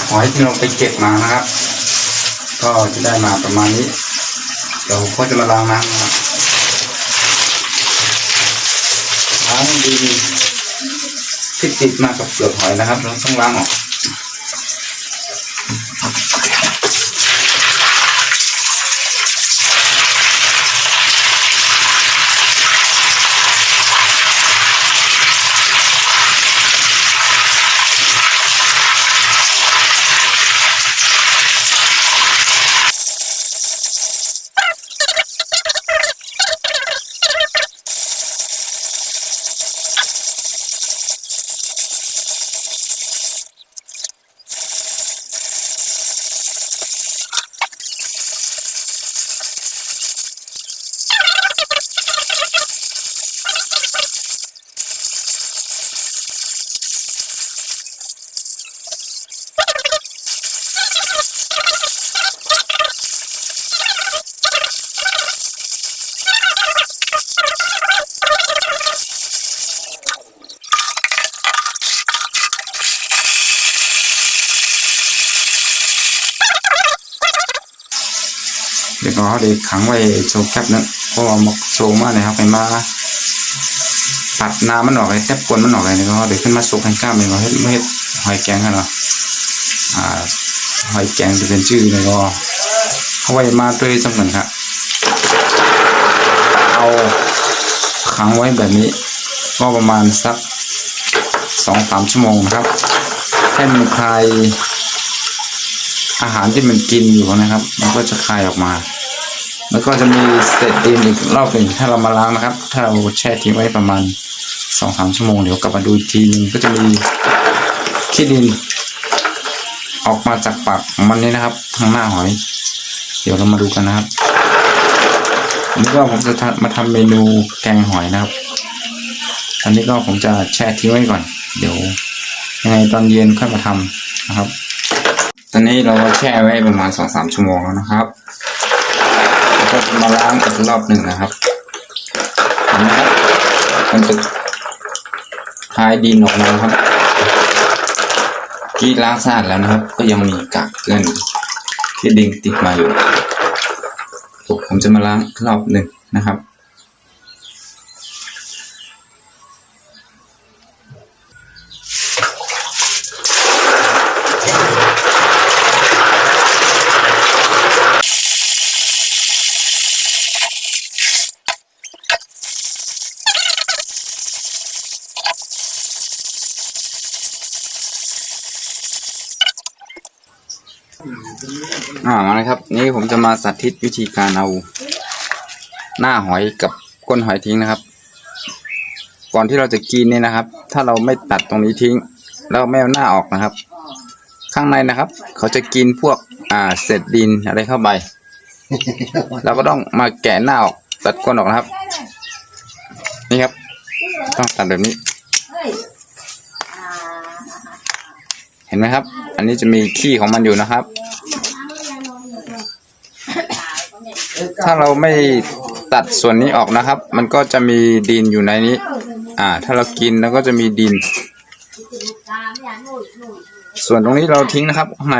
หอยที่เราไปเก็บมานะครับก็จะได้มาประมาณนี้เดี๋ยวก็จะมาล้างน้ำนะครับล้างดีที่ติดมากับเปลือกหอยนะครับเราต้องล้างออกเดี๋ยวเขาได้ขังไว้โชว์แคบนั้นเพราะว่าหมกโชว์มากเลยครับไปมาปัดน้ำมันออกเลยแทบกวนมันออกเลยเนี่ยเขาเดี๋ยวขึ้นมาสุกให้กล้ามเลยเขาไม่ให้หอยแกงกันหรอหอยแกงจะเป็นชื่อเลยก็เขาไว้มาด้วยสมุนครับเอาขังไว้แบบนี้ก็ประมาณสัก2-3 ชั่วโมงนะครับให้มันคลายอาหารที่มันกินอยู่นะครับมันก็จะคายออกมาแล้วก็จะมีเศษดินอีกรอบหนึ่งถ้าเรามาล้างนะครับถ้าเราแช่ทิ้งไว้ประมาณ2-3 ชั่วโมงเดี๋ยวกลับมาดูอีกทีนึงก็จะมีขี้ดินออกมาจากปากของมันนี่นะครับทางหน้าหอยเดี๋ยวเรามาดูกันนะครับอันนี้ก็ผมจะมาทำเมนูแกงหอยนะครับอันนี้ก็ผมจะแช่ทิ้งไว้ก่อนเดี๋ยวยังไงตอนเย็นค่อยมาทำนะครับตอนนี้เราแช่ไว้ประมาณ2-3 ชั่วโมงแล้วนะครับแล้วก็มาล้างอีกรอบหนึ่งนะครับเห็นไหมครับมันจะคลายดินออกมาครับที่ล้างสะอาดแล้วนะครับก็ยังมีกากเกลื่อนที่ดินติดมาอยู่ผมจะมาล้างรอบหนึ่งนะครับมาเลยครับนี่ผมจะมาสาธิตวิธีการเอาหน้าหอยกับก้นหอยทิ้งนะครับก่อนที่เราจะกินเนี่ยนะครับถ้าเราไม่ตัดตรงนี้ทิ้งแล้วไม่เอาหน้าออกนะครับข้างในนะครับเขาจะกินพวกเศษดินอะไรเข้าไป เราก็ต้องมาแกะหน้าออกตัดก้นออกนะครับนี่ครับต้องตัดแบบนี้เห็นไหมครับอันนี้จะมีขี้ของมันอยู่นะครับถ้าเราไม่ตัดส่วนนี้ออกนะครับมันก็จะมีดินอยู่ในนี้ถ้าเรากินแล้วก็จะมีดินส่วนตรงนี้เราทิ้งนะครับข้างใน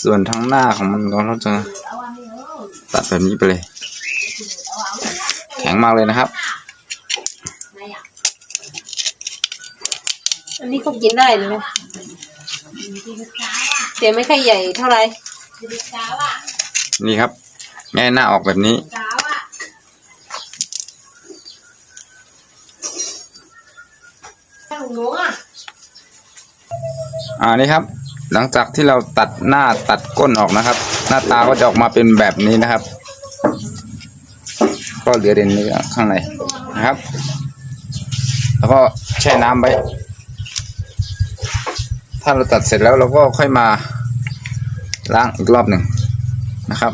ส่วนทางหน้าของมันเราจะตัดแบบนี้ไปเลยแข็งมากเลยนะครับอันนี้ก็กินได้เลยไหมแต่ไม่ค่อยใหญ่เท่าไหร่นี่ครับแง่หน้าออกแบบนี้นี่ครับหลังจากที่เราตัดหน้าตัดก้นออกนะครับหน้าตาก็จะออกมาเป็นแบบนี้นะครับก็เหลือเด่นเนื้อข้างในนะครับแล้วก็แช่น้ำไว้ถ้าเราตัดเสร็จแล้วเราก็ค่อยมาล้างอีกรอบหนึ่งนะครับ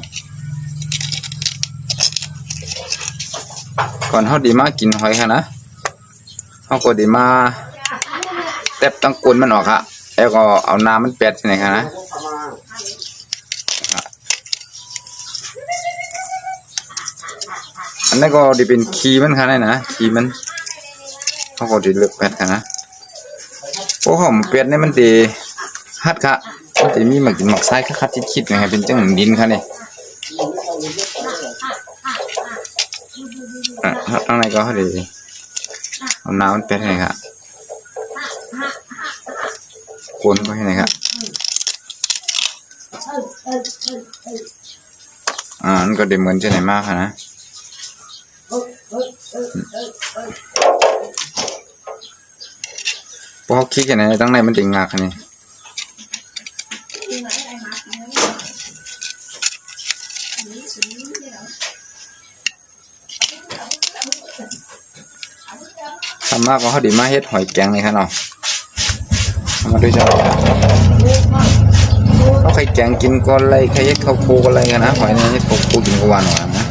ก่อนเขาดีมากินหอยค่ะนะเขาก็ดีมาเต็บตั้งกุนมันออกค่ะแล้วก็เอาน้ำมันเปียกที่ไหนค่ะนะอันนี้ก็ดีเป็นขี้มันค่ะนี่นะขี้มันเขาก็ดีเลือกแปดค่ะนะ โอ้หอมเป็ดนี่มันดีฮัดค่ะมันจะมีหมักกินหมักไส้คัดๆคิดๆนะครับเป็นจังดินค่ะนี่ข้างในก็ดีเอาน้ำมันเป็ดให้ค่ะคนก็ให้ไหนครับมันก็เดี๋ยวเหมือนจะไหนมากค่ะนะพอคิดอย่างไรตั้งในมันติงงากค่ะนี่ทำมากก็เขาดีมาเฮ็ดหอยแกงเลยค่ะเนาะมาด้วยจ้าเขาใครแกงกินก็อะไรใครเฮ็ดข้าวโพดอะไรกันนะหอยเนี่ยเฮ็ดข้าวโพดกินก็หวานหวานนะ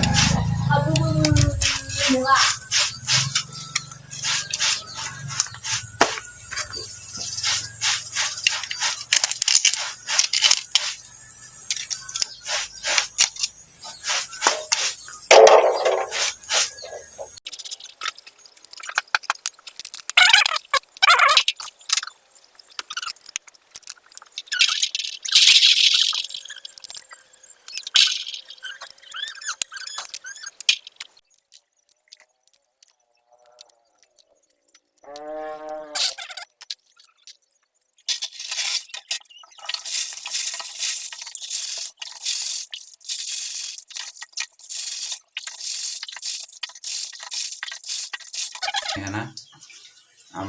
นะ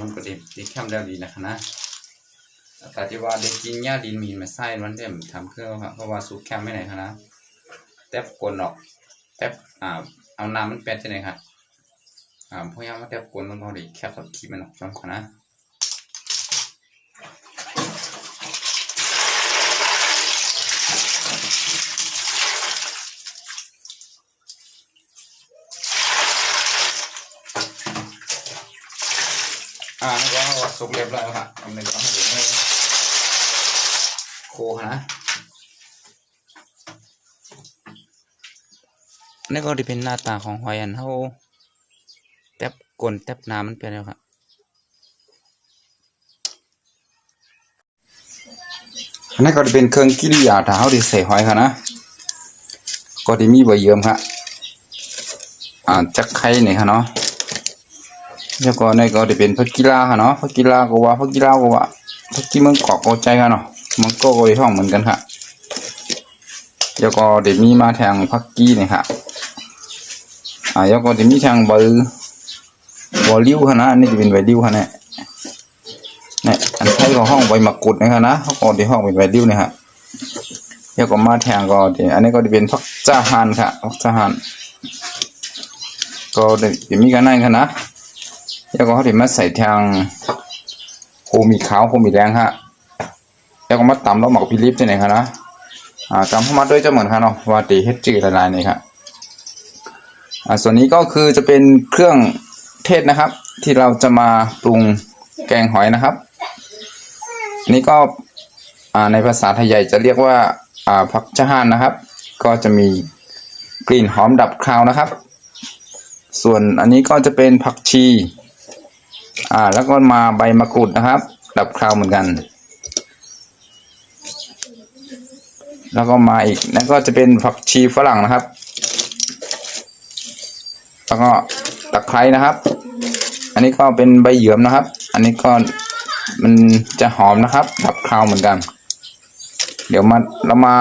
มันก็ดีแคมได้ดีนะคะนะแต่ที่ว่าเด็กกินหญ้าดินมีมาไส้มันเต็มทำเครื่องครับเพราะว่าสูตรแคมไม่ไหนคะนะแทบกลนออกแทบเอาน้ำมันแปดที่ไหนครับเพราะว่าแทบกลนมันก็ดีแคบกับขี้มันออกช่องคะนะนี่ก็สุกเรียบร้อยแล้วครับอันนี้ก็ให้ดูให้โคนะนี่ก็จะเป็นหน้าตาของหอยอันเขาแทบกลนแทบน้ำมันเป็นแล้วครับอันนี้ก็จะเป็นเครื่องกิริยาถ้าเขาได้ใส่หอยค่ะนะก็จะมีใบเยี่ยมครับจักไข่เนี่ยค่ะเนาะแล้วก็ในก็จะเป็นพักกีฬาค่ะเนาะพักกีฬาก็ว่าพักกีเมืองเกาะก็ใจค่ะเนาะมันก็โดยห้องเหมือนกันค่ะแล้วก็เดี๋ยวมีมาทางพักกี้เนี่ยค่ะแล้วก็เดี๋ยวมีทางใบลิ้วค่ะนะอันนี้จะเป็นใบลิ้วค่ะเนี่ยอันไทยก็ห้องใบมะกรูดนะคะนะเขาก็เดี๋ยวห้องเป็นใบลิ้วเนี่ยค่ะแล้วก็มาทางก็เดี๋ยวอันนี้ก็จะเป็นพักจ้าหานค่ะพักจ้าหานก็เดี๋ยวมีกันนั่นค่ะนะแล้วก็เขาถึงมาใส่ทางโคมีขาวโคมีแดงฮะแล้วก็มาตำแล้วหมักพิลิปใช่ไหมครับนะตำเข้ามาด้วยจะเหมือนกันเนาะว่าตีเฮ็ดจืดละลายนี่ครับส่วนนี้ก็คือจะเป็นเครื่องเทศนะครับที่เราจะมาปรุงแกงหอยนะครับนี่ก็ในภาษาไทยใหญ่จะเรียกว่าผักชะฮานนะครับก็จะมีกลิ่นหอมดับคาวนะครับส่วนอันนี้ก็จะเป็นผักชีแล้วก็มาใบมะกรูดนะครับดับคาวเหมือนกันแล้วก็มาอีกนั่นก็จะเป็นผักชีฝรั่งนะครับแล้วก็ตะไคร้นะครับอันนี้ก็เป็นใบเหยือมนะครับอันนี้ก็มันจะหอมนะครับดับคาวเหมือนกันเดี๋ยวเรามา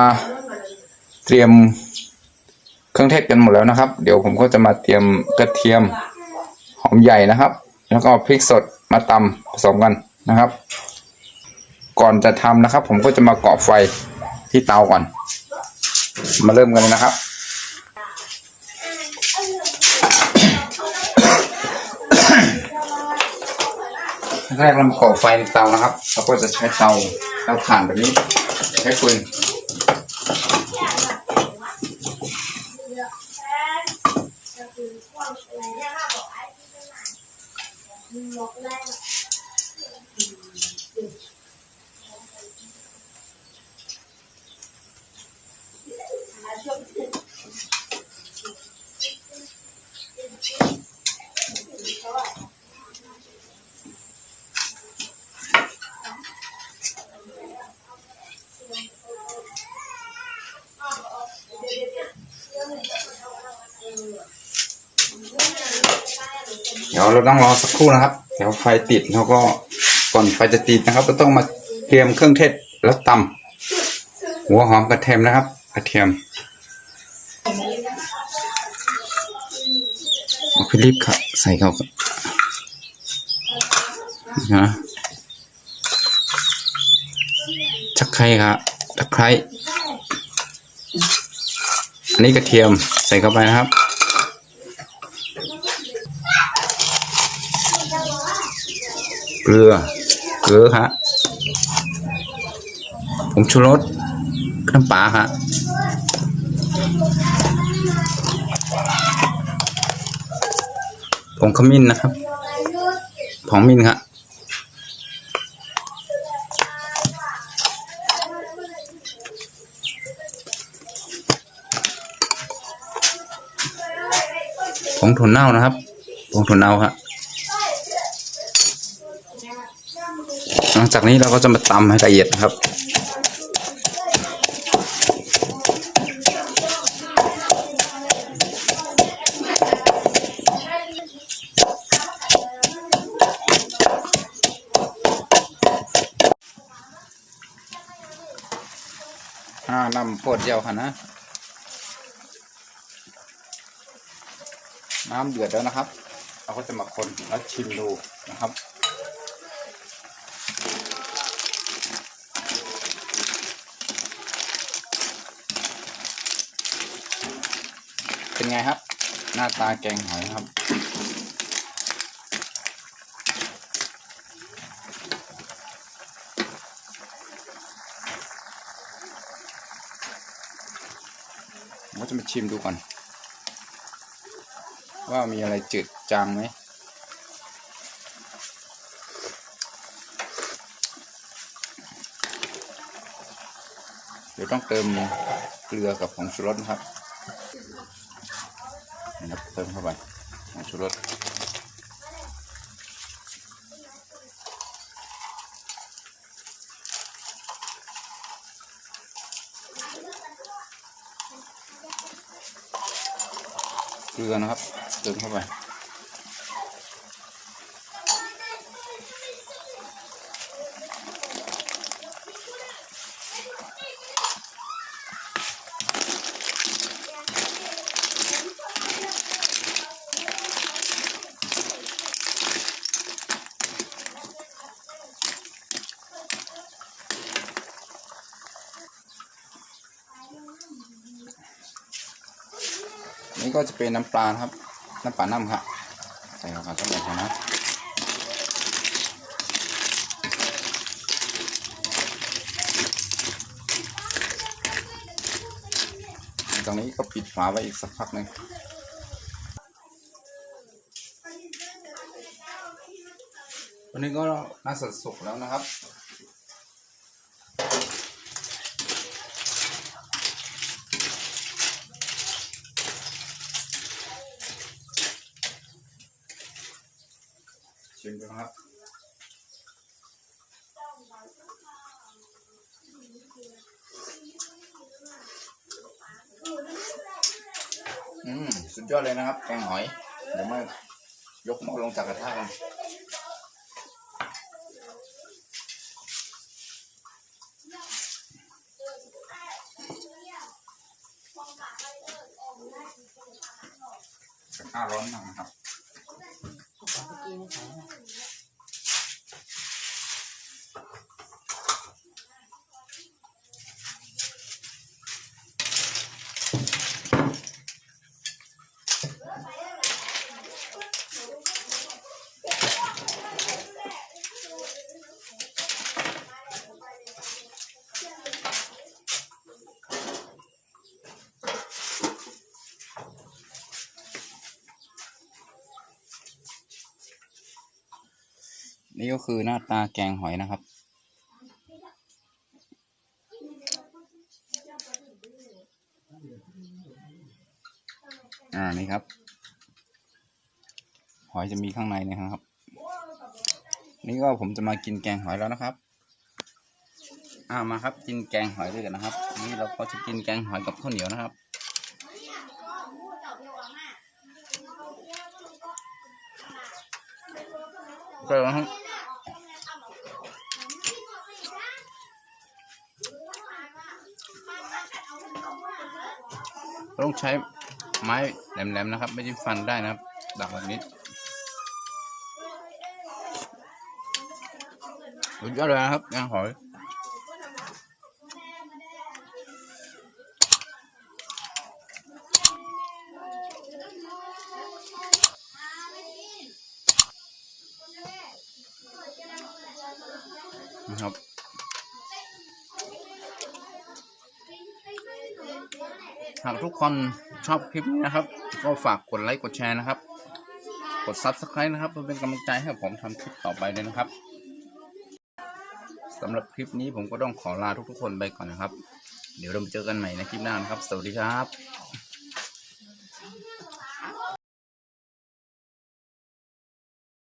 เตรียมเครื่องเทศกันหมดแล้วนะครับเดี๋ยวผมก็จะมาเตรียมกระเทียมหอมใหญ่นะครับแล้วก็พริกสดมาตำผสมกันนะครับก่อนจะทำนะครับผมก็จะมาก่อไฟที่เตาก่อนมาเริ่มกันเลยนะครับแรกเราก่อไฟในเตานะครับเราก็จะใช้เตาถ่านแบบนี้ใช้ฟืน เดี๋ยวเราต้องรอสักครู่นะครับเดี๋ยวไฟติดแล้วก็ก่อนไฟจะติดนะครับก็ต้องมาเตรียมเครื่องเทศแล้วตำหัวหอมกระเทียมนะครับกระเทียมเอาไปรีบค่ะใส่เข้านะตะไคร้ครับตะไคร้อันนี้กระเทียมใส่เข้าไปนะครับเกลือฮะผงชูรสน้ำปลาฮะผงขมิ้นนะครับผงมิ้นครับผงถั่วเน่านะครับผงถั่วเน่าครับหลังจากนี้เราก็จะมาตำให้ละเอียดนะครับนำโพดเดียวค่ะนะน้ำเดือดแล้วนะครับเราก็จะมาคนแล้วชิมดูนะครับเป็นไงครับหน้าตาแกงหอยครับผมก็จะมาชิมดูก่อนว่ามีอะไรจืดจางไหมเดี๋ยวต้องเติมเกลือกับผงชูรสนะครับนะครับเติมเข้าไปผงชูรสเกลือนะครับเติมเข้าไปนี่ก็จะเป็นน้ำปลาครับน้ำปลาน้ำครับใส่เข้าไปสักหน่อยนะตรงนี้ก็ปิดฝาไว้อีกสักพักหนึ่งวันนี้ก็น่าจะสุกแล้วนะครับชิมดูนะครับสุดยอดเลยนะครับแกงหอยเดี๋ยวมายกหม้อลงจากกระทะกันกระทะร้อนมากนะครับนี่ก็คือหน้าตาแกงหอยนะครับนี่ครับหอยจะมีข้างในนะครับนี่ก็ผมจะมากินแกงหอยแล้วนะครับมาครับกินแกงหอยด้วยกันนะครับนี่เราก็จะกินแกงหอยกับข้าวเหนียวนะครับ เกลือครับต้องใช้ไม้แหลมๆนะครับไม่ใช่ฟันได้นะครับดักแบบนี้สุดยอดเลยนะครับแกงหอยนะครับหากทุกคนชอบคลิปนี้นะครับก็ฝากกดไลค์กดแชร์นะครับกด Subscribe นะครับเพื่อเป็นกำลังใจให้ผมทำคลิปต่อไปเลยนะครับสำหรับคลิปนี้ผมก็ต้องขอลาทุกๆคนไปก่อนนะครับเดี๋ยวเราเจอกันใหม่ในคลิปหน้านะครับสวัสดีครับ